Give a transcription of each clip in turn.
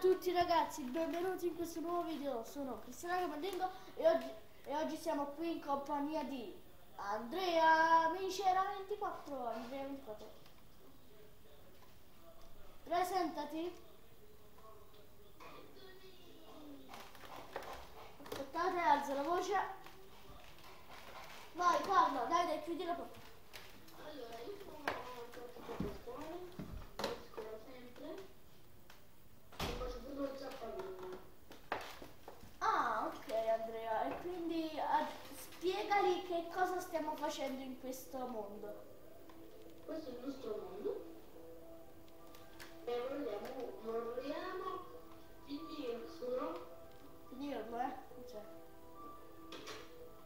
tutti ragazzi, benvenuti in questo nuovo video. Sono Cristiano Camerlingo e oggi siamo qui in compagnia di Andrea Micera 24. Andrea 24. Presentati. Aspettate, alza la voce. Vai Carlo, dai, chiudi la porta. Allora, io sono professionale, scuola sempre e faccio tutto il zappalino. Ah, ok Andrea, e quindi spiegali che cosa stiamo facendo in questo mondo. Questo è il nostro mondo e vogliamo finirlo Dirlo, non c'è.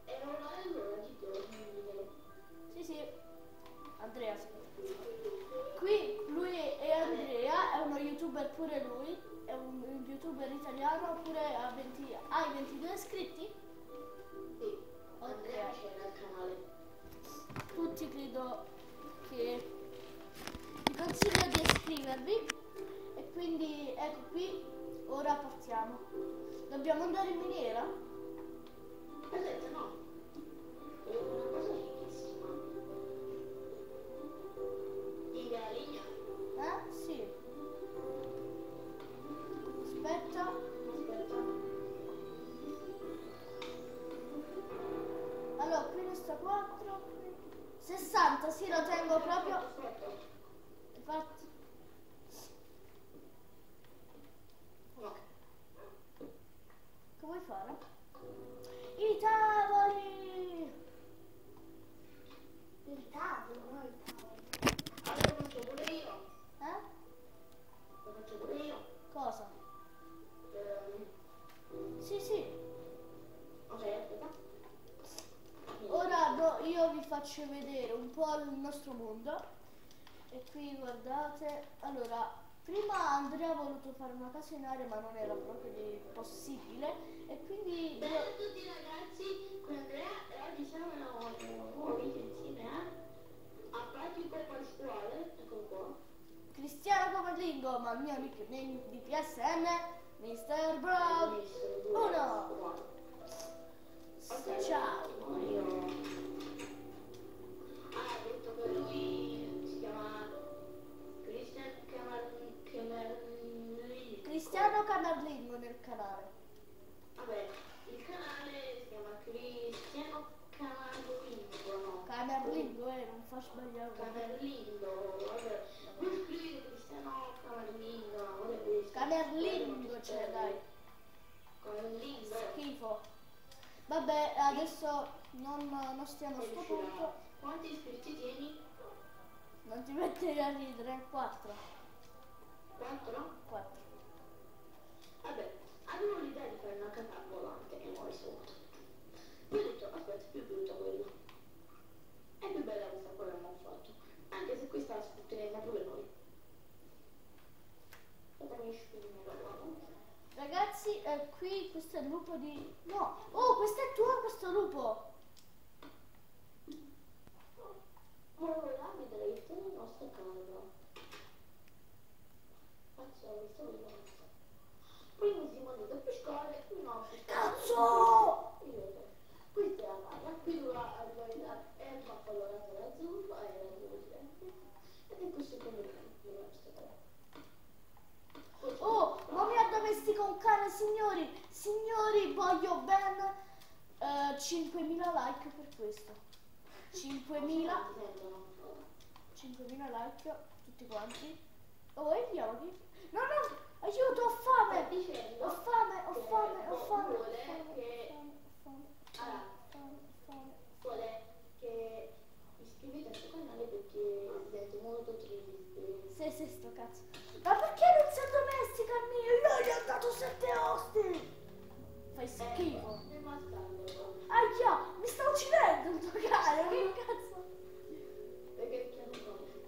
e ora è l'ora di dormire. Sì, Andrea, sì. Qui lui è Andrea, è uno youtuber pure lui, è un youtuber italiano, pure hai 22 iscritti? Sì, Ok. Andrea c'era al canale. Tutti credo che vi consiglio di iscrivervi e quindi ecco qui, ora partiamo. Dobbiamo andare in miniera? Aspetta, no. È una cosa fighissima. In Galigna. Sì. Aspetta. Aspetta. Allora, qui ne sta 4. 60, sì, lo tengo proprio. Aspetta. Infatti. Ok. Che vuoi fare? I tavoli! Il tavolo, no il tavolo. Allora lo faccio pure io. Lo faccio pure io. Cosa? Ehm, Sì. ok, aspetta. Ora io vi faccio vedere un po' il nostro mondo. E qui guardate. Allora, prima Andrea ha voluto fare una casa in aria ma non era proprio possibile. E quindi Bella a tutti ragazzi, con Andrea e oggi siamo in un nuovo video insieme a Pratico Pasquale, eccolo qua. Cristiano Camerlingo, ma il mio nickname di PSN, Mr. Bro. Uno. Ciao. Ha detto che lui si chiama Camerlingo. Cristiano Camerlingo nel canale. Vabbè, il canale si chiama Cristiano Camerlingo, no? Camerlingo, non fa sbagliare. Camerlingo, vabbè. Non scrivete Cristiano Camerlingo, vabbè. Camerlingo c'è, dai. Camerlingo. Schifo. Vabbè, adesso non stiamo a sto punto. Quanti iscritti tieni? Non ti mettere a ridere. 4. 4? 4. Vabbè, avevo l'idea di fare una casa volante e muore sotto. Poi ho detto, aspetta, è più brutta quella. È più bella questa qua che abbiamo fatto. Anche se questa la sfrutteremo pure noi. Fatemi sciupare la guarda. Ragazzi, qui questo è il lupo di... No! Oh, questo è tuo, questo lupo! Ora vedrete la nostra casa. Faccio questo video. Prima si mandato a pescare, no, Cazzo! questa è la casa, qui dove arriva è il papallonato l'azzurro, è l'azzurro sempre, ed è questo come la nostra casa. Oh, ma mi addomestico un cane, signori! Signori, voglio ben 5.000 like per questo. 5.000 like, tutti quanti. Oh, e gli occhi? No, aiuto, ho fame! Ho fame. Vuole che iscrivete al suo canale perché sente molto triste. Sì, sto cazzo. Ma perché non si addomestica il mio? Io gli ho dato 7 osti! Fai schifo. Aia, mi sta uccidendo il tuo cane, che cazzo? Perché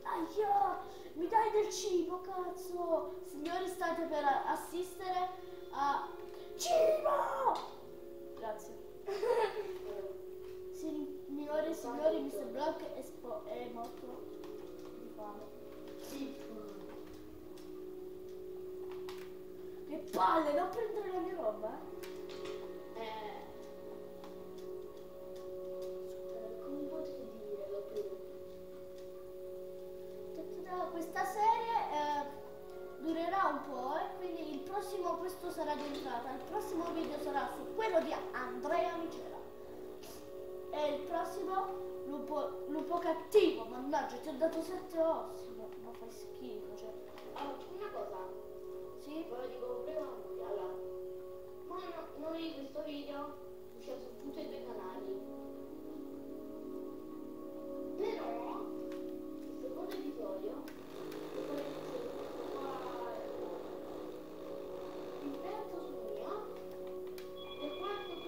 Aia, mi dai del cibo, cazzo! Signori, state per assistere a... Cibo! Grazie. Signore e signori, Mr. Block è morto di fame. Che palle, non prendere la mia roba, Come potete dire lo più? Questa serie durerà un po' e quindi il prossimo, questo sarà di entrata, il prossimo video sarà su quello di Andrea Micela. E il prossimo lupo cattivo, mannaggia, ti ho dato 7 ossi, ma fai schifo, cioè. Una cosa, Sì? ve lo dico prima a voi, allora, noi questo video uscirà su tutti e due i canali, però il secondo episodio il terzo sul mio e il quarto su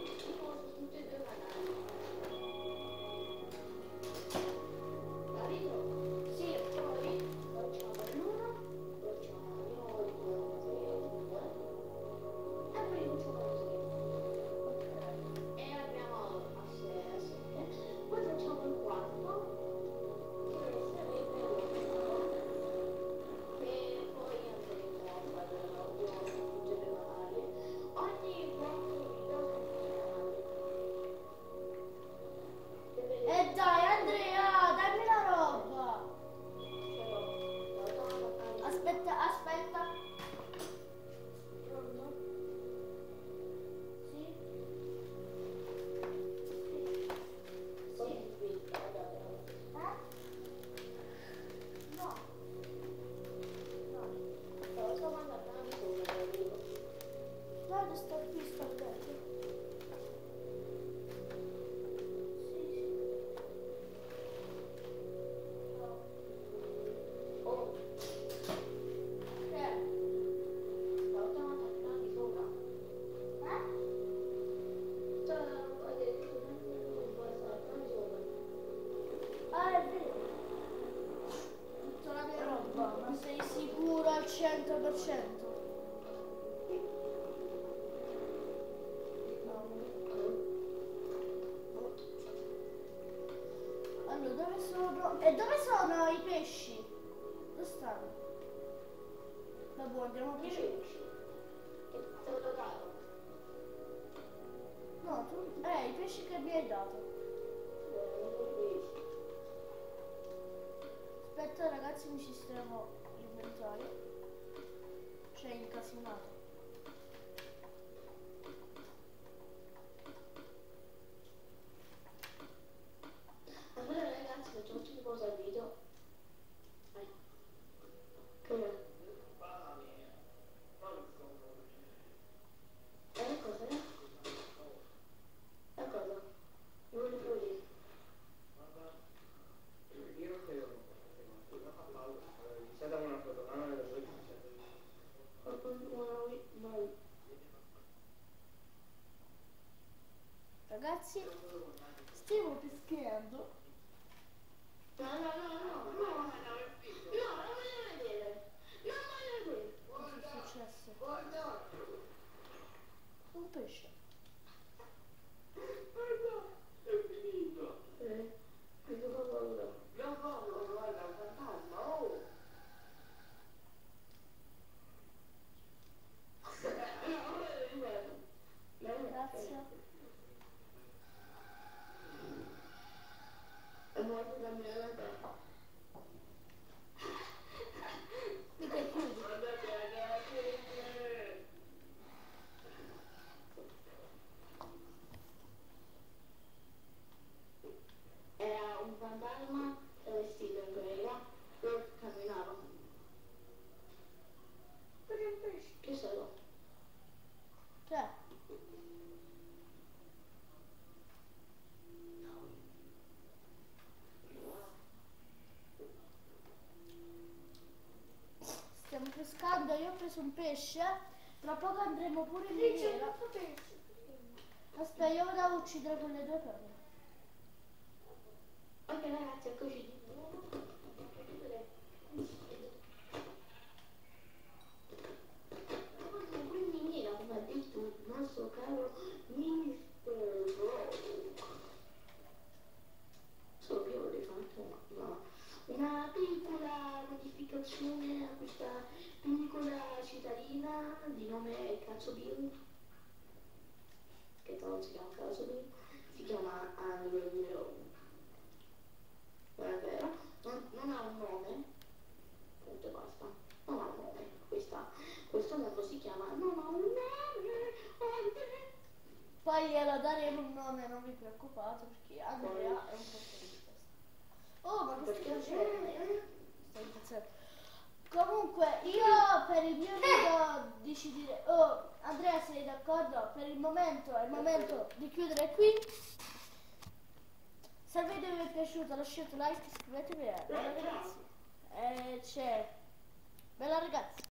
tutti e due i canali. Capito? Sì. Poi facciamo l'uno, facciamo io il 2 e poi facciamo così. E andiamo a 7. Poi facciamo il quarto, che sarebbe l'ultimo. E poi andremo a fare l'audio su tutti i canali. Ogni 4 video su tutti i canali. Che vedete? E dai Andrea, dammi la roba. Aspetta, aspetta. Pronto? Sì? Sì. Eh? No. No. Guarda, sto qui, sto dentro. Sì, sì. Ah, è vero. Tutta la mia roba, ma sei sicuro al 100%? No. Allora, dove sono? E dove sono i pesci? Dove stanno? Vabbè, andiamo a pesce. No, tu... i pesci che mi hai dato. Aspetta ragazzi, mi sistemo l'inventario. C'è incasinato. Allora ragazzi, facciamo una cosa al video. Come? Cosa? Cosa? Non li puoi dire. Ragazzi, stiamo pescando. No, non voglio vedere. Non voglio vedere. Cosa è successo? Un pesce. È finito. Mi fa paura. Non voglio, guarda, un fantasma, oh! Grazie. È morto la mia vita. Mica chiudi. Era un fantasma vestito in quella e camminava. Quello è un pesce. Che sono? Cioè, stiamo pescando, io ho preso un pesce, tra poco andremo pure in miniera. Aspetta, io vado a uccidere quelle due perle. Ok ragazzi, eccoci di nuovo. Qui in miniera, come ha detto il nostro caro Mr. Bro. So che io avrei fatto una piccola modificazione a questa piccola cittadina di nome Cazzo Bill, che tra l'altro si chiama Cazzo Bill, si chiama Andrew. Non è vero, non ha un nome, punto e basta, non ha un nome, questo mondo si chiama non ha un nome. Poi glielo daremo un nome, non vi preoccupate, perché Andrea è un po' fuori di testa. Oh, ma che stai facendo? Stai impazzendo. Comunque, io per il mio video deciderò. Oh, Andrea, sei d'accordo? Per il momento è il momento di chiudere qui. Se il video vi è piaciuto lasciate un like, iscrivetevi e bella ragazzi. C'è. Bella ragazzi.